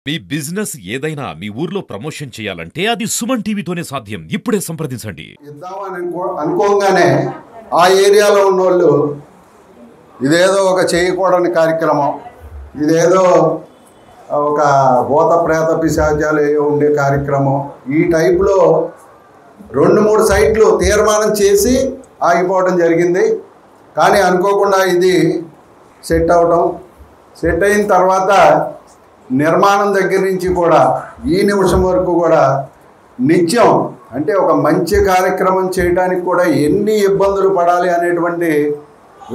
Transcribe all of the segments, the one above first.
మీ business ఏదైనా మీ ఊర్లో promotion చేయాలంటే అది సుమన్ టీవీతోనే సాధ్యం. ఇప్పుడే సంప్రదించండి. ఇద్దామని అనుకోగానే ఆ ఏరియాలో ఉన్నోళ్ళు ఇదేదో ఒక చేయకూడని కార్యక్రమం, ఇదేదో ఒక భూత ప్రేత పిశాచాలు ఉండే కార్యక్రమం, ఈ టైప్లో 2-3 సైట్లు తీర్మానం చేసి ఆగిపోవడం జరిగింది. కానీ అనుకోకుండా ఇది సెట్ అవడం, సెట్ అయిన తర్వాత నిర్మాణం దగ్గర నుంచి కూడా ఈ నిమిషం వరకు కూడా నిత్యం అంటే ఒక మంచి కార్యక్రమం చేయడానికి కూడా ఎన్ని ఇబ్బందులు పడాలి అనేటువంటి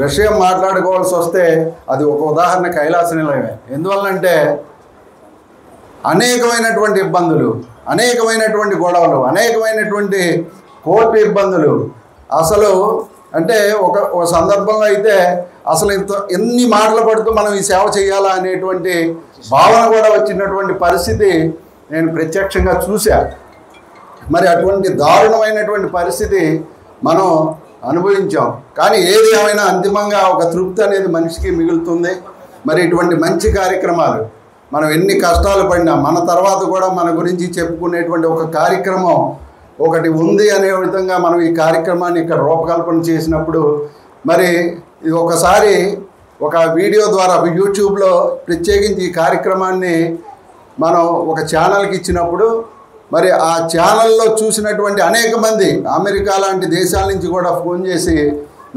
విషయం మాట్లాడుకోవాల్సి వస్తే అది ఒక ఉదాహరణ కైలాస నిలయమే. ఎందువల్లంటే అనేకమైనటువంటి ఇబ్బందులు, అనేకమైనటువంటి గొడవలు, అనేకమైనటువంటి కోర్టు ఇబ్బందులు. అసలు అంటే ఒక సందర్భంలో అయితే అసలు ఎన్ని మాటలు పడుతూ మనం ఈ సేవ చేయాలా అనేటువంటి భావన కూడా వచ్చినటువంటి పరిస్థితి నేను ప్రత్యక్షంగా చూశా. మరి అటువంటి దారుణమైనటువంటి పరిస్థితి మనం అనుభవించాం. కానీ ఏది ఏమైనా అంతిమంగా ఒక తృప్తి అనేది మనిషికి మిగులుతుంది. మరి ఇటువంటి మంచి కార్యక్రమాలు మనం ఎన్ని కష్టాలు పడినా మన తర్వాత కూడా మన గురించి చెప్పుకునేటువంటి ఒక కార్యక్రమం ఒకటి ఉంది అనే విధంగా మనం ఈ కార్యక్రమాన్ని ఇక్కడ రూపకల్పన చేసినప్పుడు మరి ఇది ఒకసారి ఒక వీడియో ద్వారా యూట్యూబ్లో ప్రత్యేకించి ఈ కార్యక్రమాన్ని మనం ఒక ఛానల్కి ఇచ్చినప్పుడు మరి ఆ ఛానల్లో చూసినటువంటి అనేక మంది అమెరికా లాంటి దేశాల నుంచి కూడా ఫోన్ చేసి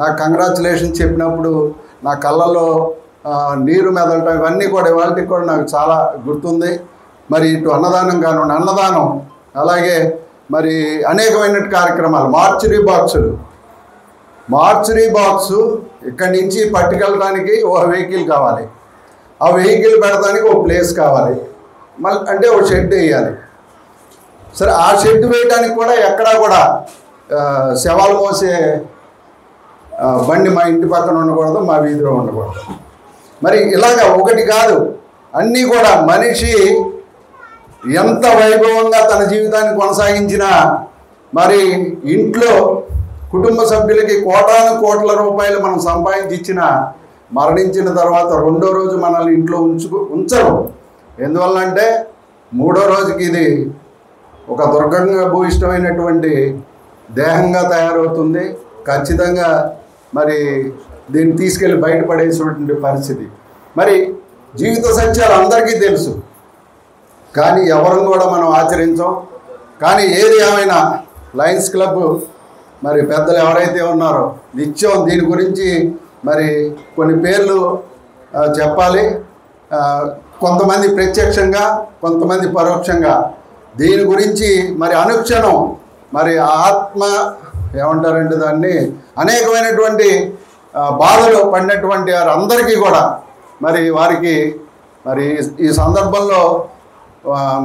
నాకు కంగ్రాచులేషన్స్ చెప్పినప్పుడు నా కళ్ళల్లో నీరు మెదలటం ఇవన్నీ కూడా ఇవాళకి కూడా నాకు చాలా గుర్తుంది. మరి ఇటు అన్నదానం కానివ్వండి, అన్నదానం అలాగే మరి అనేకమైన కార్యక్రమాలు, మార్చురీ బాక్సు ఇక్కడి నుంచి పట్టుకెళ్ళడానికి ఒక వెహికల్ కావాలి, ఆ వెహికల్ పెడతానికి ఒక ప్లేస్ కావాలి, మళ్ళీ అంటే ఒక షెడ్ వేయాలి. సరే ఆ షెడ్ వేయడానికి కూడా ఎక్కడా కూడా శవాలు మోసే బండి మా ఇంటి పక్కన ఉండకూడదు, మా వీధిలో ఉండకూడదు. మరి ఇలాగ ఒకటి కాదు, అన్నీ కూడా మనిషి ఎంత వైభవంగా తన జీవితాన్ని కొనసాగించినా మరి ఇంట్లో కుటుంబ సభ్యులకి కోటాను కోట్ల రూపాయలు మనం సంపాదించి ఇచ్చినా మరణించిన తర్వాత 2వ రోజు మనల్ని ఇంట్లో ఉంచరు. ఎందువల్లంటే 3వ రోజుకి ఇది ఒక దుర్గంగా భూయిష్టమైనటువంటి దేహంగా తయారవుతుంది. ఖచ్చితంగా మరి దీన్ని తీసుకెళ్ళి బయటపడేసినటువంటి పరిస్థితి. మరి జీవిత సత్యాలు అందరికీ తెలుసు, కానీ ఎవరం కూడా మనం ఆచరించాం. కానీ ఏది ఏమైనా లయన్స్ క్లబ్ మరి పెద్దలు ఎవరైతే ఉన్నారో నిత్యం దీని గురించి మరి కొన్ని పేర్లు చెప్పాలి. కొంతమంది ప్రత్యక్షంగా, కొంతమంది పరోక్షంగా దీని గురించి మరి అనుక్షణం మరి ఆత్మ ఏమంటారంటే దాన్ని అనేకమైనటువంటి బాధలు పడినటువంటి వారందరికీ కూడా మరి వారికి మరి ఈ సందర్భంలో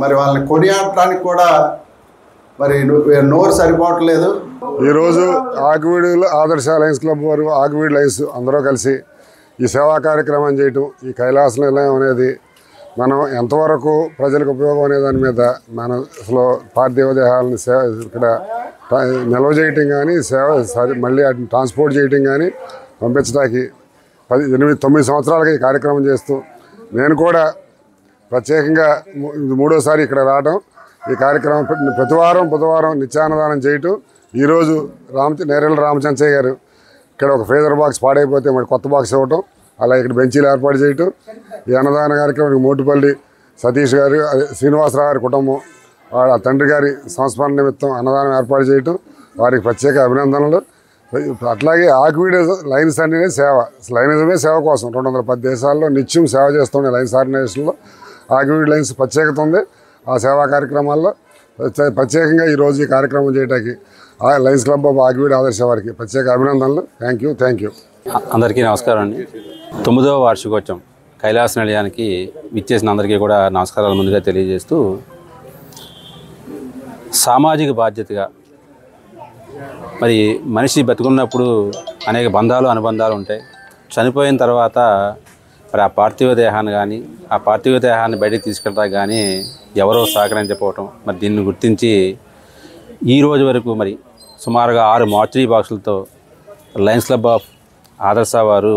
మరి వాళ్ళని కొనియాడటానికి కూడా మరి నోరు సరిపోవట్లేదు. ఈరోజు ఆకివీడులో ఆదర్శ లయన్స్ క్లబ్ వారు, ఆకివీడు లయన్స్ అందరూ కలిసి ఈ సేవా కార్యక్రమం చేయటం, ఈ కైలాస నిలయం అనేది మనం ఎంతవరకు ప్రజలకు ఉపయోగం అనే దాని మీద మనం అసలు పార్థివ దేహాలను ఇక్కడ నిల్వ చేయటం కానీ, మళ్ళీ వాటిని ట్రాన్స్పోర్ట్ చేయటం కానీ, పంపించడానికి 8-9 సంవత్సరాలుగా ఈ కార్యక్రమం చేస్తూ నేను కూడా ప్రత్యేకంగా 3వ సారి ఇక్కడ రావడం, ఈ కార్యక్రమం ప్రతి వారం బుధవారం నిత్యాన్నదానం చేయటం. ఈరోజు నేరేళ్ళ రామచంద్రయ్య గారు ఇక్కడ ఒక ఫ్రీజర్ బాక్స్ పాడైపోతే మరి కొత్త బాక్స్ ఇవ్వటం, అలా ఇక్కడ బెంచీలు ఏర్పాటు చేయటం, ఈ అన్నదాన కార్యక్రమానికి మోటుపల్లి సతీష్ గారు, శ్రీనివాసరావు గారి కుటుంబం, వాళ్ళ తండ్రి గారి సంస్మరణ నిమిత్తం అన్నదానం ఏర్పాటు చేయటం, వారికి ప్రత్యేక అభినందనలు. అట్లాగే ఆకివీడు లయన్స్ అనేది సేవ, లయనిజమే సేవ కోసం 210 దేశాల్లో నిత్యం సేవ చేస్తుండే లయన్స్ ఆర్గనైజేషన్లో ఆకివీడు లయన్స్ ప్రత్యేకత ఉంది. ఆ సేవా కార్యక్రమాల్లో ప్రత్యేకంగా ఈరోజు ఈ కార్యక్రమం చేయడానికి లయన్స్ క్లబ్ ఆఫ్ ఆకివీడు ఆదర్శ వారికి ప్రత్యేక అభినందనలు. Thank you. అందరికీ నమస్కారం అండి. 9వ వార్షికోత్సవం కైలాస నిలయానికి విచ్చేసిన అందరికీ కూడా నమస్కారాలు ముందుగా తెలియజేస్తూ, సామాజిక బాధ్యతగా మరి మనిషి బతుకున్నప్పుడు అనేక బంధాలు, అనుబంధాలు ఉంటాయి. చనిపోయిన తర్వాత మరి ఆ పార్థివ దేహాన్ని కానీ, ఆ పార్థివ దేహాన్ని బయటకు తీసుకెళ్ళడానికి కానీ ఎవరో సహకరించకపోవటం, మరి దీన్ని గుర్తించి ఈ రోజు వరకు మరి సుమారుగా 6 మార్చురీ బాక్సులతో లయన్స్ క్లబ్ ఆఫ్ ఆదర్శ వారు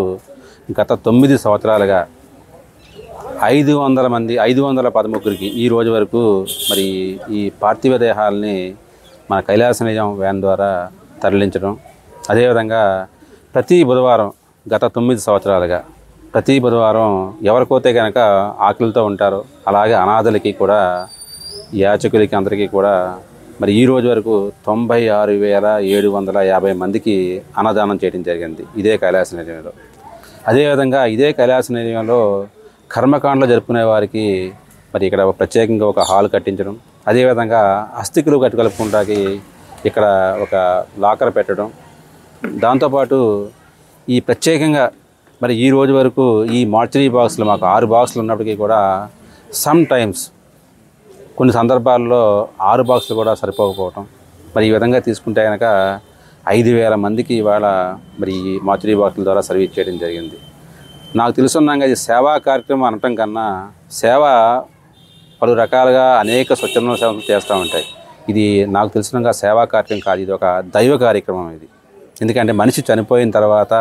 గత 9 సంవత్సరాలుగా 500 మంది 513కి ఈ రోజు వరకు మరి ఈ పార్థివ దేహాలని మన కైలాస నిజం వ్యాన్ ద్వారా తరలించడం, అదేవిధంగా ప్రతి బుధవారం గత 9 సంవత్సరాలుగా ప్రతి బుధవారం ఎవరికైతే కనుక ఆకలితో ఉంటారో అలాగే అనాథలకి కూడా, యాచకులకి అందరికీ కూడా మరి ఈ రోజు వరకు 96,750 మందికి అన్నదానం చేయడం జరిగింది ఇదే కైలాస నిలయంలో. అదేవిధంగా ఇదే కైలాస నిలయంలో కర్మకాండలు జరుపుకునే వారికి మరి ఇక్కడ ప్రత్యేకంగా ఒక హాల్ కట్టించడం, అదేవిధంగా అస్థికులు కట్టుకలుపుకుంటాకి ఇక్కడ ఒక లాకర్ పెట్టడం, దాంతోపాటు ఈ ప్రత్యేకంగా మరి ఈ రోజు వరకు ఈ మార్చరీ బాక్సులు మాకు 6 బాక్సులు ఉన్నప్పటికీ కూడా సమ్ టైమ్స్ కొన్ని సందర్భాల్లో 6 బాక్సులు కూడా సరిపోకపోవటం, మరి ఈ విధంగా తీసుకుంటే కనుక 5,000 మందికి ఇవాళ మరి ఈ మార్చరీ బాక్సుల ద్వారా సర్వీస్ చేయడం జరిగింది. నాకు తెలుసున్నాగా ఇది సేవా కార్యక్రమం అనటం కన్నా సేవ పలు రకాలుగా అనేక స్వచ్ఛంద సేవలు చేస్తూ ఉంటాయి. ఇది నాకు తెలిసినగా సేవా కార్యక్రమం కాదు, ఇది ఒక దైవ కార్యక్రమం ఇది. ఎందుకంటే మనిషి చనిపోయిన తర్వాత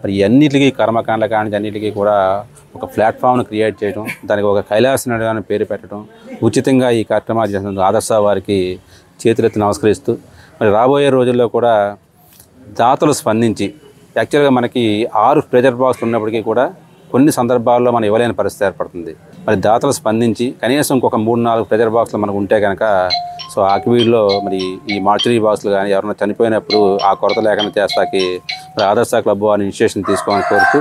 మరి అన్నిటికీ కర్మకాండ కానీ అన్నిటికీ కూడా ఒక ప్లాట్ఫామ్ను క్రియేట్ చేయడం, దానికి ఒక కైలాస నిలయం పేరు పెట్టడం, ఉచితంగా ఈ కార్యక్రమాలు చేసిన ఆదర్శ వారికి చేతులెత్తి నమస్కరిస్తూ మరి రాబోయే రోజుల్లో కూడా దాతలు స్పందించి, యాక్చువల్గా మనకి 6 ప్రెజర్ బాక్స్ ఉన్నప్పటికీ కూడా కొన్ని సందర్భాల్లో మనం ఇవ్వలేని పరిస్థితి ఏర్పడుతుంది. మరి దాతలు స్పందించి కనీసం ఇంకొక 3-4 ప్రెజర్ బాక్సులు మనకు ఉంటే కనుక సో ఆకివీడులో మరి ఈ మార్చరీ బాక్సులు కానీ ఎవరైనా చనిపోయినప్పుడు ఆ కొరత లేకుండా చేస్తాకి మరి ఆదర్శ క్లబ్ వారి ఇనిషియేషన్ తీసుకోవాలని కోరుతూ